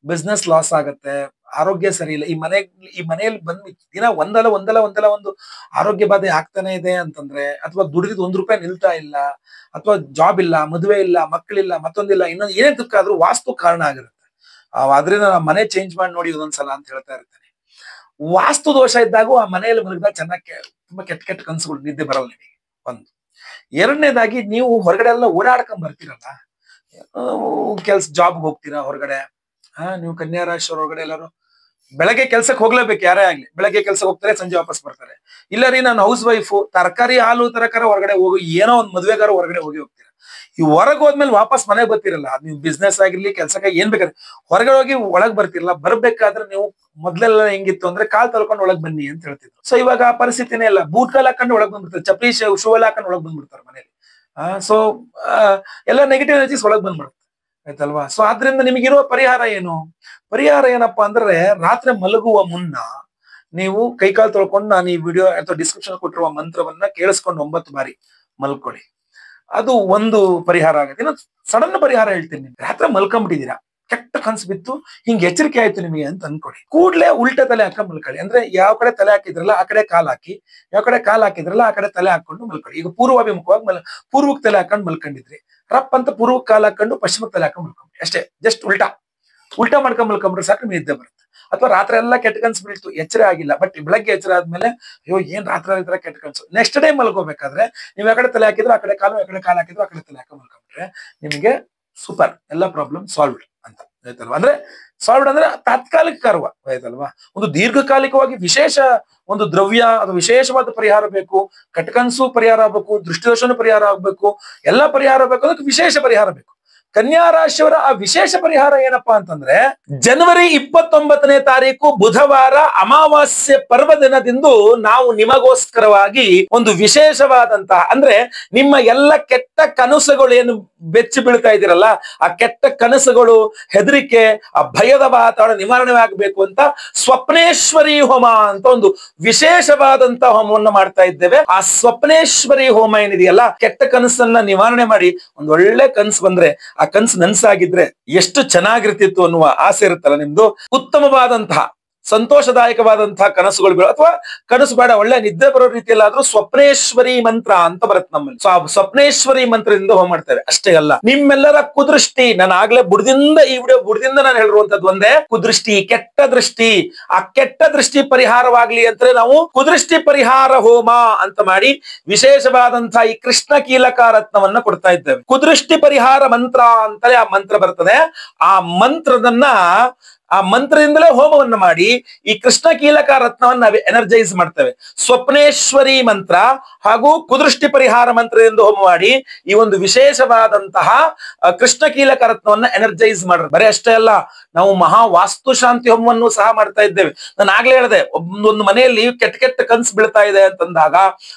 ಬಿಸ್ನೆಸ್ ಲಾಸ್ ಆಗತ್ತೆ, ಆರೋಗ್ಯ ಸರಿ ಇಲ್ಲ, ಈ ಮನೆಯಲ್ಲಿ ಬಂದ್ ದಿನ ಒಂದು ಆರೋಗ್ಯ ಬಾಧೆ ಆಗ್ತಾನೆ ಇದೆ ಅಂತಂದ್ರೆ, ಅಥವಾ ದುಡಿದಿದ್ದು ₹1 ನಿಲ್ತಾ ಇಲ್ಲ, ಅಥವಾ ಜಾಬ್ ಇಲ್ಲ, ಮದುವೆ ಇಲ್ಲ, ಮಕ್ಕಳಿಲ್ಲ, ಮತ್ತೊಂದಿಲ್ಲ, ಇನ್ನೊಂದು ಏನೇ ದುಃಖ ಆದ್ರೂ ವಾಸ್ತು ಕಾರಣ ಆಗಿರುತ್ತೆ. ಆದ್ರಿಂದ ನಾನು ಮನೆ ಚೇಂಜ್ ಮಾಡಿ ನೋಡಿ ಒಂದೊಂದ್ಸಲ ಅಂತ ಹೇಳ್ತಾ ಇರ್ತೇನೆ. ವಾಸ್ತು ದೋಷ ಇದ್ದಾಗೂ ಆ ಮನೆಯಲ್ಲಿ ಮಲಗಿದಾಗ ಚೆನ್ನಾಗಿ ತುಂಬಾ ಕೆಟ್ಟ ಕನ್ಸುಗಳು, ನಿದ್ದೆ ಬರಲ್ಲ ನಿಮಗೆ. ಒಂದು. ಎರಡನೇದಾಗಿ, ನೀವು ಹೊರಗಡೆ ಎಲ್ಲ ಓಡಾಡ್ಕೊಂಡ್ ಬರ್ತೀರಲ್ಲ, ಜಾಬ್ಗೆ ಹೋಗ್ತೀರಾ ಹೊರಗಡೆ, ನೀವು ಕನ್ಯಾ ರಾಶಿ ಹೊರಗಡೆ ಎಲ್ಲರೂ ಬೆಳಗ್ಗೆ ಕೆಲ್ಸಕ್ಕೆ ಹೋಗ್ಲೇಬೇಕು, ಯಾರೇ ಆಗ್ಲಿ ಬೆಳಗ್ಗೆ ಕೆಲ್ಸಕ್ಕೆ ಹೋಗ್ತಾರೆ, ಸಂಜೆ ವಾಪಸ್ ಬರ್ತಾರೆ. ಇಲ್ಲ ರೀ ನಾನು ಹೌಸ್ ವೈಫು, ತರಕಾರಿ ಹಾಲು ತರಕಾರಿ ಹೊರಗಡೆ ಹೋಗಿ, ಏನೋ ಒಂದು ಮದ್ವೆಗಾರ ಹೊರಗಡೆ ಹೋಗ್ತೀರಾ. ಈ ಹೊರಗೆ ಹೋದ್ಮೇಲೆ ವಾಪಸ್ ಮನೆಗೆ ಬರ್ತಿರಲ್ಲ, ನೀವು ಬಿಸ್ನೆಸ್ ಆಗಿರ್ಲಿ, ಕೆಲ್ಸಕ್ಕೆ ಏನ್ ಬೇಕಾದ್ರೆ ಹೊರಗಡೆ ಹೋಗಿ ಒಳಗ್ ಬರ್ತಿರಲ್ಲ, ಬರ್ಬೇಕಾದ್ರೆ ನೀವು ಮೊದ್ಲೆಲ್ಲ ಹೆಂಗಿತ್ತು ಅಂದ್ರೆ ಕಾಲ್ ತಳ್ಕೊಂಡು ಒಳಗ್ ಬನ್ನಿ ಅಂತ ಹೇಳ್ತಿದ್ರು. ಸೊ ಇವಾಗ ಆ ಪರಿಸ್ಥಿತಿನೇ ಇಲ್ಲ, ಬೂಟ್ ಕಾಲ್ ಹಾಕೊಂಡು ಒಳಗ್ ಬಂದ್ಬಿಡ್ತಾರೆ, ಚಪ್ಪಲಿ ಶೂ ಎಲ್ಲ ಹಾಕೊಂಡು ಒಳಗ್ ಬಂದ್ಬಿಡ್ತಾರೆ ಮನೇಲಿ. ಸೊ ಎಲ್ಲ ನೆಗೆಟಿವ್ ಎನರ್ಜೀಸ್ ಒಳಗ್ ಬಂದ್ಬಿಡುತ್ತೆ, ಆಯ್ತಲ್ವಾ. ಸೊ ಆದ್ರಿಂದ ನಿಮಗಿರುವ ಪರಿಹಾರ ಏನು? ಪರಿಹಾರ ಏನಪ್ಪಾ ಅಂದ್ರೆ, ರಾತ್ರಿ ಮಲಗುವ ಮುನ್ನ ನೀವು ಕೈಕಾಲು ತೊಳ್ಕೊಂಡು ನಾನು ಈ ವಿಡಿಯೋ ಅಥವಾ ಡಿಸ್ಕ್ರಿಪ್ಷನ್ ಕೊಟ್ಟಿರುವ ಮಂತ್ರವನ್ನ ಕೇಳಿಸ್ಕೊಂಡು 9 ಬಾರಿ ಮಲ್ಕೊಳ್ಳಿ. ಅದು ಒಂದು ಪರಿಹಾರ ಆಗುತ್ತೆ. ಇನ್ನೊಂದು ಸಡನ್ ಪರಿಹಾರ ಹೇಳ್ತೀನಿ. ರಾತ್ರಿ ಮಲ್ಕೊಂಡ್ಬಿಟ್ಟಿದ್ದೀರಾ, ಕೆಟ್ಟ ಕನ್ಸು ಬಿತ್ತು, ಹಿಂಗ್ ಎಚ್ಚರಿಕೆ ಆಯ್ತು ನಿಮಗೆ ಅಂತ ಅನ್ಕೊಳ್ಳಿ. ಕೂಡ್ಲೆ ಉಲ್ಟಾ ತಲೆ ಹಾಕೊಂಡು ಮಲ್ಕೊಳ್ಳಿ. ಅಂದ್ರೆ ಯಾವ ಕಡೆ ತಲೆ ಹಾಕಿದ್ರಲ್ಲ ಆ ಕಡೆ ಕಾಲ್ ಹಾಕಿ, ಯಾವ ಕಡೆ ಕಾಲ್ ಹಾಕಿದ್ರಲ್ಲ ಆ ಕಡೆ ತಲೆ ಹಾಕೊಂಡು ಮಲ್ಕೊಳ್ಳಿ. ಈಗ ಪೂರ್ವಾಭಿಮುಖವಾಗಿ ಪೂರ್ವಕ್ಕೆ ತಲೆ ಹಾಕೊಂಡು ಮಲ್ಕೊಂಡಿದ್ರಿ, ರಪ್ ಅಂತ ಪೂರ್ವಕ್ಕೆ ಕಾಲ್ ಹಾಕೊಂಡು ಪಶ್ಚಿಮಕ್ಕೆ ತಲೆ ಹಾಕೊಂಡು ಮಲ್ಕೊಂಡ್ರಿ, ಅಷ್ಟೇ. ಜಸ್ಟ್ ಉಲ್ಟಾ ಮಾಡ್ಕೊಂಡ್ ಮಲ್ಕೊಂಡ್ರೆ ಸಾಕು, ನಿದ್ದೆ ಬರುತ್ತೆ. ಅಥವಾ ರಾತ್ರಿ ಎಲ್ಲ ಕೆಟ್ಟ ಕನ್ಸು ಬೀಳ್ತು, ಎಚ್ಚರ ಆಗಿಲ್ಲ, ಬಟ್ ಬೆಳಗ್ಗೆ ಎಚ್ಚರ ಆದ್ಮೇಲೆ ಅಯ್ಯೋ ಏನ್ ರಾತ್ರಿ ತರ ಕೆಟ್ಟ ಕನ್ಸು, ನೆಕ್ಸ್ಟ್ ಡೇ ಮಲ್ಕೋಬೇಕಾದ್ರೆ ನೀವು ಆ ಕಡೆ ತಲೆ ಹಾಕಿದ್ರು ಆ ಕಡೆ ಕಾಲು, ಆ ಕಡೆ ಕಾಲ್ ಹಾಕಿದ್ರು ಆ ಕಡೆ ತಲೆ ಹಾಕೊಂಡು ಮಲ್ಕೊಂಡ್ರೆ ನಿಮಗೆ ಸೂಪರ್, ಎಲ್ಲ ಪ್ರಾಬ್ಲಮ್ ಸಾಲ್ವ್ಡ್ ಅಂತ ಆಯ್ತಲ್ವಾ. ಅಂದ್ರೆ ಸಾಲ್ವ್ಡ್ ಅಂದ್ರೆ ತಾತ್ಕಾಲಿಕ ಕಾರ್ವ ಆಯ್ತಲ್ವಾ. ಒಂದು ದೀರ್ಘಕಾಲಿಕವಾಗಿ ವಿಶೇಷ ಒಂದು ದ್ರವ್ಯ ಅದು ವಿಶೇಷವಾದ ಪರಿಹಾರ ಬೇಕು, ಕಟ್ಕನ್ಸು ಪರಿಹಾರ ಆಗ್ಬೇಕು, ದೃಷ್ಟಿದೋಷನು ಪರಿಹಾರ ಆಗ್ಬೇಕು, ಎಲ್ಲಾ ಪರಿಹಾರ ಬೇಕು, ಅದಕ್ಕೆ ವಿಶೇಷ ಪರಿಹಾರ ಬೇಕು. ಕನ್ಯಾ ರಾಶಿಯವರ ಆ ವಿಶೇಷ ಪರಿಹಾರ ಏನಪ್ಪಾ ಅಂತಂದ್ರೆ, ಜನವರಿ 29ನೇ ತಾರೀಕು ಬುಧವಾರ ಅಮಾವಾಸ್ಯೆ ಪರ್ವ ದಿನದಿಂದು ನಾವು ನಿಮಗೋಸ್ಕರವಾಗಿ ಒಂದು ವಿಶೇಷವಾದಂತಹ, ಅಂದ್ರೆ ನಿಮ್ಮ ಎಲ್ಲ ಕೆಟ್ಟ ಕನಸುಗಳು ಏನು ಬೆಚ್ಚಿ ಬೀಳ್ತಾ ಇದ್ದೀರಲ್ಲ, ಆ ಕೆಟ್ಟ ಕನಸುಗಳು, ಹೆದರಿಕೆ, ಆ ಭಯದ ವಾತಾವರಣ ನಿವಾರಣೆ ಆಗಬೇಕು ಅಂತ ಸ್ವಪ್ನೇಶ್ವರಿ ಹೋಮ ಅಂತ ಒಂದು ವಿಶೇಷವಾದಂತಹ ಹೋಮವನ್ನು ಮಾಡ್ತಾ ಇದ್ದೇವೆ. ಆ ಸ್ವಪ್ನೇಶ್ವರಿ ಹೋಮ ಏನಿದೆಯಲ್ಲ, ಕೆಟ್ಟ ಕನಸನ್ನ ನಿವಾರಣೆ ಮಾಡಿ ಒಂದು ಒಳ್ಳೆ ಕನಸು ಬಂದ್ರೆ, ಆ ಕನಸು ನನ್ಸಾಗಿದ್ರೆ ಎಷ್ಟು ಚೆನ್ನಾಗಿರ್ತಿತ್ತು ಅನ್ನುವ ಆಸೆ ಇರುತ್ತಲ್ಲ ನಿಮ್ದು, ಉತ್ತಮವಾದಂತಹ ಸಂತೋಷದಾಯಕವಾದಂತಹ ಕನಸುಗಳು ಬೀಳ, ಅಥವಾ ಕನಸು ಬೇಡ ಒಳ್ಳೆ ನಿದ್ದೆ ಬರೋ ರೀತಿಯಲ್ಲಾದ್ರೂ ಸ್ವಪ್ನೇಶ್ವರಿ ಮಂತ್ರ ಅಂತ ಬರುತ್ತೆ ನಮ್ಮಲ್ಲಿ. ಸೊ ಆ ಸ್ವಪ್ನೇಶ್ವರಿ ಮಂತ್ರದಿಂದ ಹೋಮ ಮಾಡ್ತೇವೆ. ಅಷ್ಟೇ ಅಲ್ಲ, ನಿಮ್ಮೆಲ್ಲರ ಕುದೃಷ್ಟಿ, ನಾನು ಆಗ್ಲೇ ಈ ವಿಡಿಯೋ ಬುಡದಿಂದ ನಾನು ಹೇಳಿರುವಂತದ್ದು ಒಂದೇ, ಕುದೃಷ್ಟಿ, ಕೆಟ್ಟ ದೃಷ್ಟಿ, ಆ ಕೆಟ್ಟ ದೃಷ್ಟಿ ಪರಿಹಾರವಾಗ್ಲಿ ಅಂತ ನಾವು ಕುದೃಷ್ಟಿ ಪರಿಹಾರ ಹೋಮ ಅಂತ ಮಾಡಿ ವಿಶೇಷವಾದಂತಹ ಈ ಕೃಷ್ಣ ಕೀಲಕ ರತ್ನವನ್ನ ಕೊಡ್ತಾ ಇದ್ದೇವೆ. ಕುದೃಷ್ಟಿ ಪರಿಹಾರ ಮಂತ್ರ ಅಂತಲೇ ಆ ಮಂತ್ರ ಬರ್ತದೆ. ಆ ಮಂತ್ರದಿಂದಲೇ ಹೋಮವನ್ನ ಮಾಡಿ ಈ ಕೃಷ್ಣ ಕೀಲಕ ರತ್ನವನ್ನ ಎನರ್ಜೈಸ್ ಮಾಡ್ತೇವೆ. ಸ್ವಪ್ನೇಶ್ವರಿ ಮಂತ್ರ ಹಾಗೂ ಕುದೃಷ್ಟಿ ಪರಿಹಾರ ಮಂತ್ರದಿಂದ ಹೋಮ ಮಾಡಿ ಈ ಒಂದು ವಿಶೇಷವಾದಂತಹ ಕೃಷ್ಣ ಕೀಲಕ ರತ್ನವನ್ನ ಎನರ್ಜೈಸ್ ಮಾಡ್ರೆ. ಬರೀ ಅಷ್ಟೇ ಅಲ್ಲ, ನಾವು ಮಹಾ ವಾಸ್ತು ಶಾಂತಿ ಹೋಮವನ್ನು ಸಹ ಮಾಡ್ತಾ ಇದ್ದೇವೆ. ನಾನು ಆಗ್ಲೇ ಹೇಳಿದೆ, ಒಂದು ಮನೆಯಲ್ಲಿ ಕೆಟ್ಟ ಕನ್ಸು ಬೀಳ್ತಾ ಇದೆ ಅಂತಂದಾಗ,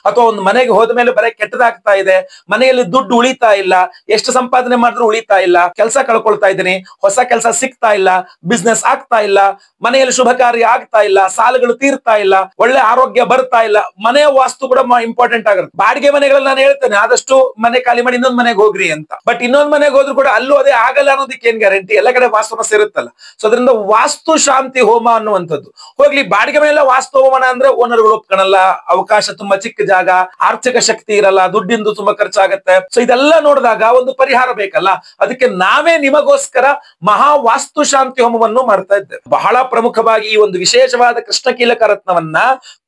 ಅಥವಾ ಒಂದು ಮನೆಗೆ ಹೋದ ಮೇಲೆ ಬರೀ ಕೆಟ್ಟದಾಗ್ತಾ ಇದೆ, ಮನೆಯಲ್ಲಿ ದುಡ್ಡು ಉಳಿತಾ ಇಲ್ಲ, ಎಷ್ಟು ಸಂಪಾದನೆ ಮಾಡಿದ್ರು ಉಳಿತಾ ಇಲ್ಲ, ಕೆಲಸ ಕಳ್ಕೊಳ್ತಾ ಇದ್ದೀನಿ, ಹೊಸ ಕೆಲಸ ಸಿಗ್ತಾ ಇಲ್ಲ, ಬಿಸ್ನೆಸ್ ಆಗ್ತಾ ಇಲ್ಲ, ಮನೆಯಲ್ಲಿ ಶುಭ ಕಾರ್ಯ ಆಗ್ತಾ ಇಲ್ಲ, ಸಾಲಗಳು ತೀರ್ತಾ ಇಲ್ಲ, ಒಳ್ಳೆ ಆರೋಗ್ಯ ಬರ್ತಾ ಇಲ್ಲ, ಮನೆಯ ವಾಸ್ತು ಕೂಡ ಇಂಪಾರ್ಟೆಂಟ್ ಆಗಿರುತ್ತೆ. ಬಾಡಿಗೆ ಮನೆಗಳಲ್ಲಿ ನಾನು ಹೇಳ್ತೇನೆ, ಆದಷ್ಟು ಮನೆ ಖಾಲಿ ಮಾಡಿ ಇನ್ನೊಂದು ಮನೆಗೆ ಹೋಗ್ರಿ ಅಂತ. ಬಟ್ ಇನ್ನೊಂದು ಮನೆಗೆ ಹೋದ್ರು ಕೂಡ ಅಲ್ಲೂ ಅದೇ ಆಗಲ್ಲ ಅನ್ನೋದಕ್ಕೆ ಏನ್ ಗ್ಯಾರಂಟಿ? ಎಲ್ಲ ಕಡೆ ವಾಸ್ತು ಸಮಸ್ಯೆ ಇರುತ್ತಲ್ಲ. ಸೊ ಅದರಿಂದ ವಾಸ್ತು ಶಾಂತಿ ಹೋಮ ಅನ್ನುವಂಥದ್ದು ಹೋಗ್ಲಿ. ಬಾಡಿಗೆ ಮನೆಯಲ್ಲ ವಾಸ್ತು ಹೋಮನ ಅಂದ್ರೆ ಓನರ್ಗಳು ಒಪ್ಕೊಳಲ್ಲ, ಅವಕಾಶ ತುಂಬಾ ಚಿಕ್ಕ ಜಾಗ, ಆರ್ಥಿಕ ಶಕ್ತಿ ಇರಲ್ಲ, ದುಡ್ಡಿಂದು ತುಂಬಾ ಖರ್ಚಾಗತ್ತೆ. ಸೊ ಇದೆಲ್ಲ ನೋಡಿದಾಗ ಒಂದು ಪರಿಹಾರ ಬೇಕಲ್ಲ, ಅದಕ್ಕೆ ನಾವೇ ನಿಮಗೋಸ್ಕರ ಮಹಾ ವಾಸ್ತು ಶಾಂತಿ ಹೋಮವನ್ನು ಮಾಡ್ತಾ ಇದ್ದೆ. ಬಹಳ ಪ್ರಮುಖವಾಗಿ ಈ ಒಂದು ವಿಶೇಷವಾದ ಕೃಷ್ಣಕೀಲಕ ರತ್ನವನ್ನ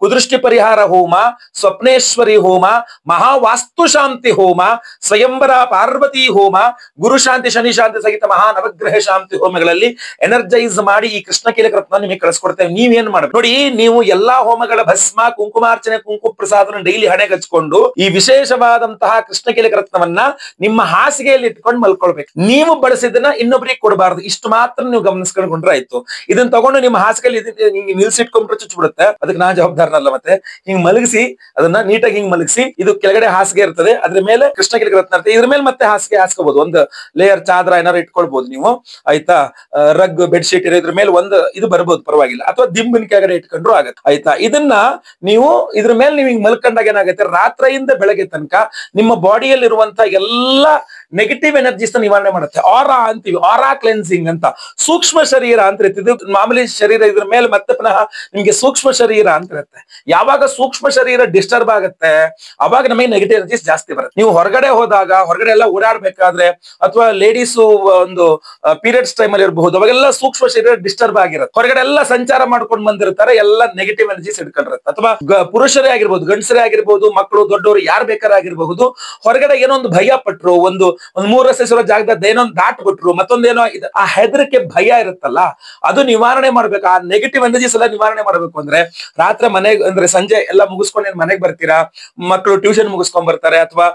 ಕುದೃಷ್ಟಿ ಪರಿಹಾರ ಹೋಮ, ಸ್ವಪ್ನೇಶ್ವರಿ ಹೋಮ, ಮಹಾವಾಸ್ತು ಶಾಂತಿ ಹೋಮ, ಸ್ವಯಂವರ ಪಾರ್ವತಿ ಹೋಮ, ಗುರು ಶಾಂತಿ ಶನಿ ಶಾಂತಿ ಸಹಿತ ಮಹಾ ನವಗ್ರಹ ಶಾಂತಿ ಹೋಮಗಳಲ್ಲಿ ಎನರ್ಜೈಸ್ ಮಾಡಿ ಈ ಕೃಷ್ಣಕೀಲಕ ರತ್ನ ನಿಮಗೆ ಕಳಿಸ್ಕೊಡ್ತೇವೆ. ನೀವೇನ್ ಮಾಡ್ಬೇಕು ನೋಡಿ, ನೀವು ಎಲ್ಲಾ ಹೋಮಗಳ ಭಸ್ಮ, ಕುಂಕುಮಾರ್ಚನೆ, ಕುಂಕುಮ ಪ್ರಸಾದನ ಡೈಲಿ ಹಣೆಗೆ ಹಚ್ಕೊಂಡು ಈ ವಿಶೇಷವಾದಂತಹ ಕೃಷ್ಣಕೀಲಕ ರತ್ನವನ್ನ ನಿಮ್ಮ ಹಾಸಿಗೆಯಲ್ಲಿ ಇಟ್ಕೊಂಡು ಮಲ್ಕೊಳ್ಬೇಕು. ನೀವು ಬಳಸಿದನ್ನ ಇನ್ನೊಬ್ಬರಿಗೆ ಕೊಡಬಾರದು. ಇಷ್ಟು ಮಾತ್ರ ನೀವು ಗಮನಿಸ್ಕೊಂಡ್ರೆ ಆಯ್ತು. ಇದನ್ನ ತಗೊಂಡು ನಿಮ್ಮ ಹಾಸಿಗೆಯಲ್ಲಿ ನಿಲ್ಸಿಟ್ಕೊಂಡ್ರೆ ಚುಚ್ಚಿಬಿಡುತ್ತೆ, ಅದಕ್ಕೆ ನಾ ಜವಾಬ್ದಾರನಲ್ಲ. ಮತ್ತೆ ಹಿಂಗ್ ಮಲಗಿಸಿ ಅದನ್ನ ನೀಟಾಗಿ ಹಿಂಗ್ ಮಲಗಿಸಿ, ಇದು ಕೆಳಗಡೆ ಹಾಸಿಗೆ ಇರ್ತದೆ, ಅದ್ರ ಮೇಲೆ ಕೃಷ್ಣಕೀಲಕ ರತ್ನ ಇರ್ತದೆ, ಇದ್ರ ಮೇಲೆ ಮತ್ತೆ ಹಾಸಿಗೆ ಹಾಸ್ಕೋಬಹುದು. ಒಂದು ಲೇಯರ್ ಚಾದ್ರ ಏನಾರು ಇಟ್ಕೊಳ್ಬಹುದು ನೀವು, ಆಯ್ತಾ. ರಗ್ ಬೆಡ್ಶೀಟ್ ಇದ್ರ ಮೇಲೆ ಒಂದು ಇದು ಬರ್ಬೋದು, ಪರವಾಗಿಲ್ಲ. ಅಥವಾ ದಿಂಬಿನ ಕೆಳಗಡೆ ಇಟ್ಕೊಂಡ್ರು ಆಗತ್ತೆ, ಆಯ್ತಾ. ಇದನ್ನ ನೀವು ಇದ್ರ ಮೇಲೆ ನೀವು ಹಿಂಗ್ ಮಲ್ಕೊಂಡಾಗ ಏನಾಗುತ್ತೆ, ರಾತ್ರಿಯಿಂದ ಬೆಳಗ್ಗೆ ತನಕ ನಿಮ್ಮ ಬಾಡಿಯಲ್ಲಿ ಇರುವಂತ ಎಲ್ಲಾ ನೆಗೆಟಿವ್ ಎನರ್ಜೀಸ್ ನಿವಾರಣೆ ಮಾಡುತ್ತೆ. ಆರಾ ಅಂತೀವಿ, ಆರಾ ಕ್ಲೆನ್ಸಿಂಗ್ ಅಂತ. ಸೂಕ್ಷ್ಮ ಶರೀರ ಅಂತ ಇರುತ್ತೆ, ಇದು ಮಾಮೂಲಿ ಶರೀರ. ಇದ್ರ ಮೇಲೆ ಮತ್ತೆ ಪುನಃ ನಿಮ್ಗೆ ಸೂಕ್ಷ್ಮ ಶರೀರ ಅಂತ ಇರುತ್ತೆ. ಯಾವಾಗ ಸೂಕ್ಷ್ಮ ಶರೀರ ಡಿಸ್ಟರ್ಬ್ ಆಗುತ್ತೆ ಅವಾಗ ನಮಗೆ ನೆಗೆಟಿವ್ ಎನರ್ಜೀಸ್ ಜಾಸ್ತಿ ಬರುತ್ತೆ. ನೀವು ಹೊರಗಡೆ ಹೋದಾಗ, ಹೊರಗಡೆ ಎಲ್ಲ ಓಡಾಡ್ಬೇಕಾದ್ರೆ, ಅಥವಾ ಲೇಡೀಸ್ ಒಂದು ಪೀರಿಯಡ್ಸ್ ಟೈಮ್ ಅಲ್ಲಿ ಇರಬಹುದು, ಅವಾಗೆಲ್ಲ ಸೂಕ್ಷ್ಮ ಶರೀರ ಡಿಸ್ಟರ್ಬ್ ಆಗಿರುತ್ತೆ. ಹೊರಗಡೆ ಎಲ್ಲ ಸಂಚಾರ ಮಾಡ್ಕೊಂಡು ಬಂದಿರ್ತಾರೆ, ಎಲ್ಲ ನೆಗೆಟಿವ್ ಎನರ್ಜೀಸ್ ಇಟ್ಕೊಂಡಿರುತ್ತೆ. ಅಥವಾ ಪುರುಷರೇ ಆಗಿರ್ಬೋದು, ಗಂಡಸರೇ ಆಗಿರ್ಬೋದು, ಮಕ್ಕಳು ದೊಡ್ಡವರು ಯಾರು ಬೇಕಾರಾಗಿರ್ಬಹುದು, ಹೊರಗಡೆ ಏನೋ ಒಂದು ಭಯ ಪಟ್ರು, ಒಂದು 3 ರಸ್ತೆ ಜಾಗದ ಏನೊಂದು ದಾಟ್ಬಿಟ್ರು, ಮತ್ತೊಂದೇನೋ ಆ ಹೆದರಿಕೆ ಭಯ ಇರುತ್ತಲ್ಲ, ಅದು ನಿವಾರಣೆ ಮಾಡ್ಬೇಕು. ಆ ನೆಗೆಟಿವ್ ಎನರ್ಜೀಸ್ ಎಲ್ಲ ನಿವಾರಣೆ ಮಾಡ್ಬೇಕು ಅಂದ್ರೆ ರಾತ್ರಿ ಮನೆಗೆ ಅಂದ್ರೆ ಸಂಜೆ ಎಲ್ಲ ಮುಗಿಸ್ಕೊಂಡು ಮನೆಗೆ ಬರ್ತೀರಾ, ಮಕ್ಕಳು ಟ್ಯೂಷನ್ ಮುಗಿಸ್ಕೊಂಡ್ ಬರ್ತಾರೆ, ಅಥವಾ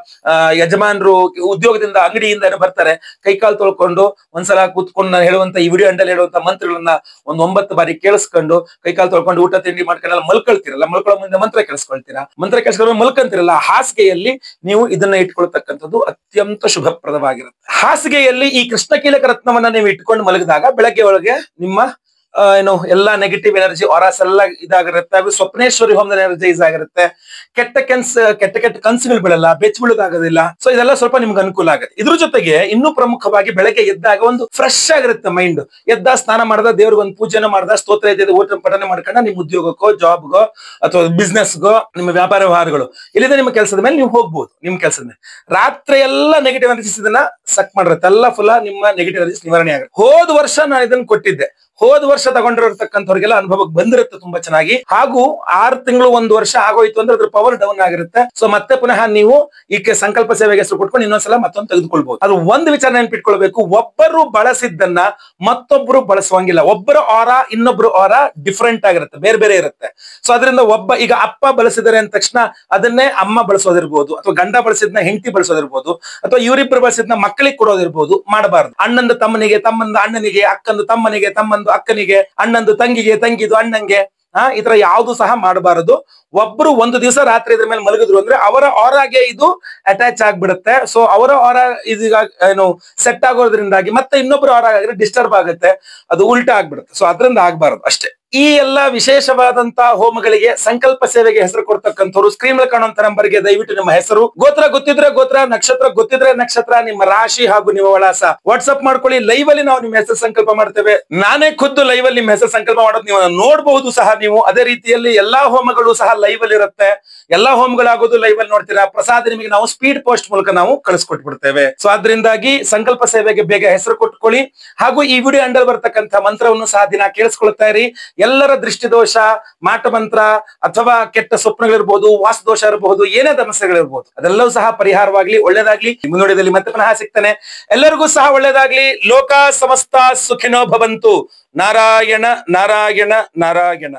ಯಜಮಾನರು ಉದ್ಯೋಗದಿಂದ ಅಂಗಡಿಯಿಂದ ಏನೋ ಬರ್ತಾರೆ, ಕೈಕಾಲು ತೊಳ್ಕೊಂಡು ಒಂದ್ಸಲ ಕೂತ್ಕೊಂಡು ನಾನು ಹೇಳುವಂತ ಈ ವಿಡಿಯೋ ಅಂಡಲ್ಲಿ ಹೇಳುವಂತ ಮಂತ್ರಗಳನ್ನ ಒಂದು 9 ಬಾರಿ ಕೇಳಿಸ್ಕೊಂಡು, ಕೈಕಾಲು ತೊಳ್ಕೊಂಡು ಊಟ ತಿಂಡಿ ಮಾಡ್ಕೊಂಡೆಲ್ಲ ಮಲ್ಕೊಳ್ತಿರಲ್ಲ, ಮಲ್ಕೊಳ್ಳೋ ಮುಂದೆ ಮಂತ್ರ ಕೇಳಿಸ್ಕೊಳ್ತೀರಾ, ಮಂತ್ರ ಕೇಳಿಸ್ಕೊಂಡು ಮಲ್ಕೊಂತಿರಲ್ಲ, ಹಾಸಿಗೆಯಲ್ಲಿ ನೀವು ಇದನ್ನ ಇಟ್ಕೊಳ್ತಕ್ಕಂಥದ್ದು ಅತ್ಯಂತ ಶುಭಪ್ರದವಾಗಿರುತ್ತೆ. ಹಾಸಿಗೆಯಲ್ಲಿ ಈ ಕೃಷ್ಣಕೀಲಕ ರತ್ನವನ್ನ ನೀವು ಇಟ್ಕೊಂಡು ಮಲಗಿದಾಗ ಬೆಳಗ್ಗೆ ಒಳಗೆ ನಿಮ್ಮ ಏನು ಎಲ್ಲಾ ನೆಗೆಟಿವ್ ಎನರ್ಜಿ ಆರಾಸ್ ಎಲ್ಲ ಇದಾಗಿರುತ್ತೆ. ಸ್ವಪ್ನೇಶ್ವರಿ ಹೋಮದ ಎನರ್ಜೈಸ್ ಆಗಿರುತ್ತೆ. ಕೆಟ್ಟ ಕನ್ಸುಗಳು ಬೀಳಲ್ಲ, ಬೆಚ್ಚ ಬೀಳೋದಾಗೋದಿಲ್ಲ. ಸೊ ಇದೆಲ್ಲ ಸ್ವಲ್ಪ ನಿಮ್ಗೆ ಅನುಕೂಲ ಆಗುತ್ತೆ. ಇದ್ರ ಜೊತೆಗೆ ಇನ್ನೂ ಪ್ರಮುಖವಾಗಿ ಬೆಳಗ್ಗೆ ಎದ್ದಾಗ ಒಂದು ಫ್ರೆಶ್ ಆಗಿರುತ್ತೆ ಮೈಂಡ್. ಎದ್ದ ಸ್ನಾನ ಮಾಡ್ದ, ದೇವ್ರಿಗೆ ಒಂದು ಪೂಜೆನ ಮಾಡ್ದ, ಸ್ತೋತ್ರ ಇದೆ ಓಟ ಪಠನೆ ಮಾಡ್ಕೊಂಡ ನಿಮ್ಮ ಉದ್ಯೋಗಕ್ಕೋ, ಜಾಬ್ಗೋ, ಅಥವಾ ಬಿಸ್ನೆಸ್ಗೋ, ನಿಮ್ಮ ವ್ಯಾಪಾರ ವ್ಯವಹಾರಗಳು ಇಲ್ಲಿದೆ ನಿಮ್ಮ ಕೆಲಸದ ಮೇಲೆ ನೀವು ಹೋಗ್ಬೋದು. ನಿಮ್ ಕೆಲಸದ ಮೇಲೆ ರಾತ್ರಿ ಎಲ್ಲ ನೆಗೆಟಿವ್ ಎನರ್ಜೀಸ್ ಇದನ್ನ ಸಕ್ ಮಾಡಿರುತ್ತೆ, ಎಲ್ಲ ಫುಲ್ ನಿಮ್ಮ ನೆಗೆಟಿವ್ ಎನರ್ಜೀಸ್ ನಿವಾರಣೆ ಆಗುತ್ತೆ. ಹೋದ ವರ್ಷ ನಾನು ಇದನ್ನ ಕೊಟ್ಟಿದ್ದೆ. ಹೋದ ವರ್ಷ ತಗೊಂಡಿರತಕ್ಕಂಥವ್ರಿಗೆಲ್ಲ ಅನುಭವಕ್ಕೆ ಬಂದಿರುತ್ತೆ ತುಂಬಾ ಚೆನ್ನಾಗಿ. ಹಾಗೂ 6 ತಿಂಗಳು 1 ವರ್ಷ ಆಗೋಯ್ತು ಅಂದ್ರೆ ಅದ್ರ ಪವರ್ ಡೌನ್ ಆಗಿರುತ್ತೆ. ಸೊ ಮತ್ತೆ ಪುನಃ ನೀವು ಈಕೆ ಸಂಕಲ್ಪ ಸೇವೆಗೆ ಹೆಸರು ಕೊಟ್ಕೊಂಡು ಇನ್ನೊಂದ್ಸಲ ಮತ್ತೊಂದು ತೆಗೆದುಕೊಳ್ಬಹುದು. ಅದು ಒಂದು ವಿಚಾರ ನೆನ್ಪಿಟ್ಕೊಳ್ಬೇಕು, ಒಬ್ಬರು ಬಳಸಿದ್ದನ್ನ ಮತ್ತೊಬ್ರು ಬಳಸುವಂಗಿಲ್ಲ. ಒಬ್ಬರ ಆರಾ ಇನ್ನೊಬ್ರು ಆರಾ ಡಿಫ್ರೆಂಟ್ ಆಗಿರುತ್ತೆ, ಬೇರೆ ಬೇರೆ ಇರುತ್ತೆ. ಸೊ ಅದರಿಂದ ಈಗ ಅಪ್ಪ ಬಳಸಿದರೆ ಅಂದ ತಕ್ಷಣ ಅದನ್ನೇ ಅಮ್ಮ ಬಳಸೋದಿರ್ಬೋದು, ಅಥವಾ ಗಂಡ ಬಳಸಿದ್ನ ಹೆಂಡತಿ ಬಳಸೋದಿರ್ಬೋದು, ಅಥವಾ ಇವರಿಬ್ಬರು ಬಳಸಿದ್ನ ಮಕ್ಕಳಿಗೆ ಕೊಡೋದಿರ್ಬೋದು. ಮಾಡಬಾರ್ದು. ಅಣ್ಣಂದು ತಮ್ಮನಿಗೆ, ತಮ್ಮಂದು ಅಣ್ಣನಿಗೆ, ಅಕ್ಕಂದು ತಮ್ಮನಿಗೆ, ತಮ್ಮಂದು ಅಕ್ಕನಿಗೆ, ಅಣ್ಣಂದು ತಂಗಿಗೆ, ತಂಗಿದು ಅಣ್ಣಂಗೆ, ಈ ತರ ಯಾವುದು ಸಹ ಮಾಡಬಾರದು. ಒಬ್ರು ಒಂದು ದಿವಸ ರಾತ್ರಿ ಇದ್ರ ಮೇಲೆ ಮಲಗಿದ್ರು ಅಂದ್ರೆ ಅವರ ಆರಾಗೆ ಇದು ಅಟ್ಯಾಚ್ ಆಗ್ಬಿಡುತ್ತೆ. ಸೊ ಅವರ ಆರ ಇದೀಗ ಏನು ಸೆಟ್ ಆಗೋದ್ರಿಂದಾಗಿ ಮತ್ತೆ ಇನ್ನೊಬ್ರು ಆರ ಆಗಿದ್ರೆ ಡಿಸ್ಟರ್ಬ್ ಆಗುತ್ತೆ, ಅದು ಉಲ್ಟಾ ಆಗ್ಬಿಡುತ್ತೆ. ಸೊ ಅದರಿಂದ ಆಗ್ಬಾರದು ಅಷ್ಟೇ. ಈ ಎಲ್ಲಾ ವಿಶೇಷವಾದಂತಹ ಹೋಮಗಳಿಗೆ ಸಂಕಲ್ಪ ಸೇವೆಗೆ ಹೆಸರು ಕೊಡ್ತಕ್ಕಂಥವ್ರು ಸ್ಕ್ರೀನ್ ಮೇಲೆ ಕಾಣುವಂತ ನಂಬರ್ಗೆ ದಯವಿಟ್ಟು ನಿಮ್ಮ ಹೆಸರು, ಗೋತ್ರ ಗೊತ್ತಿದ್ರೆ ಗೋತ್ರ, ನಕ್ಷತ್ರ ಗೊತ್ತಿದ್ರೆ ನಕ್ಷತ್ರ, ನಿಮ್ಮ ರಾಶಿ ಹಾಗೂ ನಿಮ್ಮ ವಿಳಾಸ ವಾಟ್ಸ್ಆಪ್ ಮಾಡ್ಕೊಳ್ಳಿ. ಲೈವ್ ಅಲ್ಲಿ ನಾವು ನಿಮ್ಮ ಹೆಸರು ಸಂಕಲ್ಪ ಮಾಡ್ತೇವೆ. ನಾನೇ ಖುದ್ದು ಲೈವ್ ಅಲ್ಲಿ ನಿಮ್ಮ ಹೆಸರು ಸಂಕಲ್ಪ ಮಾಡೋದು ನೀವು ನೋಡಬಹುದು ಸಹ ನೀವು. ಅದೇ ರೀತಿಯಲ್ಲಿ ಎಲ್ಲಾ ಹೋಮಗಳು ಸಹ ಲೈವ್ ಅಲ್ಲಿ ಇರುತ್ತೆ. ಎಲ್ಲಾ ಹೋಮಗಳಾಗೋದು ಲೈವ್ ಅಲ್ಲಿ ನೋಡ್ತೀರಾ. ಪ್ರಸಾದ ನಿಮಗೆ ನಾವು ಸ್ಪೀಡ್ ಪೋಸ್ಟ್ ಮೂಲಕ ನಾವು ಕಳಿಸ್ಕೊಟ್ಬಿಡ್ತೇವೆ. ಸೊ ಅದರಿಂದಾಗಿ ಸಂಕಲ್ಪ ಸೇವೆಗೆ ಬೇಗ ಹೆಸರು ಕೊಟ್ಕೊಳ್ಳಿ. ಹಾಗೂ ಈ ವಿಡಿಯೋ ಅಂಡರ್ ಬರ್ತಕ್ಕಂಥ ಮಂತ್ರವನ್ನು ಸಹ ದಿನ ಕೇಳಿಸ್ಕೊಳ್ತಾ ಇರಿ. ಎಲ್ಲರ ದೃಷ್ಟಿದೋಷ, ಮಾಟಮಂತ್ರ ಅಥವಾ ಕೆಟ್ಟ ಸ್ವಪ್ನಗಳಿರ್ಬೋದು, ವಾಸ್ತುದೋಷ ಇರಬಹುದು, ಏನೇ ಸಮಸ್ಯೆಗಳಿರ್ಬೋದು, ಅದೆಲ್ಲವೂ ಸಹ ಪರಿಹಾರವಾಗ್ಲಿ, ಒಳ್ಳೇದಾಗ್ಲಿ. ಮುಂದುವರಿದಲ್ಲಿ ಮತ್ತೆ ಪುನಃ ಸಿಗ್ತಾನೆ. ಎಲ್ಲರಿಗೂ ಸಹ ಒಳ್ಳೇದಾಗ್ಲಿ. ಲೋಕ ಸಮಸ್ತ ಸುಖಿನೋ ಭವಂತು. ನಾರಾಯಣ ನಾರಾಯಣ ನಾರಾಯಣ.